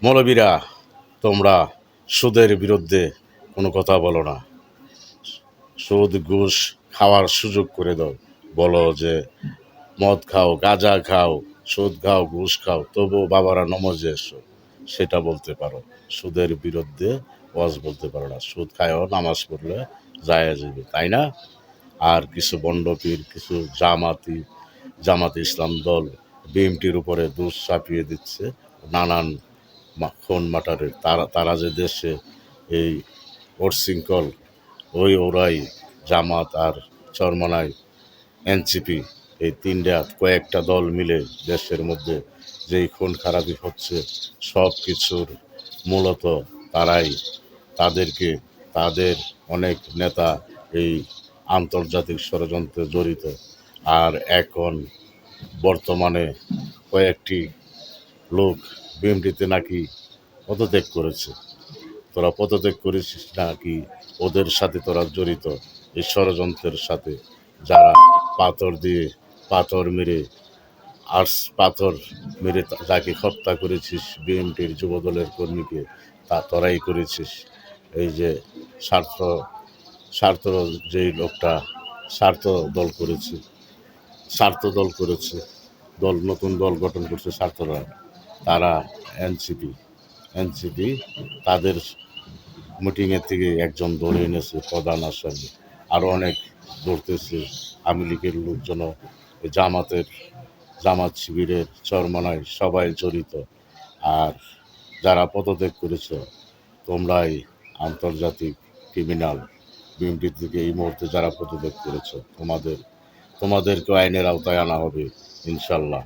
মৌলবীরা, তোমরা সুদের বিরুদ্ধে কোনো কথা বলো না। সুদ ঘুষ খাওয়ার সুযোগ করে দাও। বলো যে মদ খাও, গাঁজা খাও, সুদ খাও, ঘুষ খাও, তবুও বাবারা নমাজে এসো, সেটা বলতে পারো। সুদের বিরুদ্ধে ওয়াজ বলতে পারো না। সুদ খায়ও নামাজ পড়লে জায়েজ হবে, তাই না? আর কিছু বন্ডপীর, কিছু জামাতি ইসলাম দল বিএমটির উপরে দোষ চাপিয়ে দিচ্ছে নানান খুন মাটারের। তারা যে দেশে এই উচ্ছৃঙ্খল, ওরাই জামাত আর চরমনাই এনসিপি, এই কয়েকটা দল মিলে দেশের মধ্যে যেই খুন খারাপি হচ্ছে, সব কিছুর মূলত তারাই। তাদেরকে তাদের অনেক নেতা এই আন্তর্জাতিক ষড়যন্ত্রে জড়িত। আর এখন বর্তমানে কয়েকটি লোক বিএমপিতে নাকি পদত্যাগ করেছে। তোরা পদত্যাগ করেছিস নাকি ওদের সাথে তোরা জড়িত এই ষড়যন্ত্রের সাথে? যারা পাথর মেরে পাথর মেরে যাকে হত্যা করেছিস, বিএনপির যুবদলের কর্মীকে, তা তোরাই করেছিস। এই যে স্বার্থ স্বার্থ যেই লোকটা স্বার্থ দল করেছে, নতুন দল গঠন করছে স্বার্থরা, তারা এনসিপি এনসিপি তাদের মিটিংয়ের থেকে একজন ধরে এনেছে প্রধান আসামি, আরও অনেক ধরতেছে। আওয়ামী লীগের লোকজন, জামাত শিবিরের চরমনায় সবাই জড়িত। আর যারা পদত্যাগ করেছ, তোমরাই আন্তর্জাতিক ক্রিমিনাল। বিএনপি থেকে এই মুহূর্তে যারা পদত্যাগ করেছ, তোমাদেরকে আইনের আওতায় আনা হবে ইনশাল্লাহ।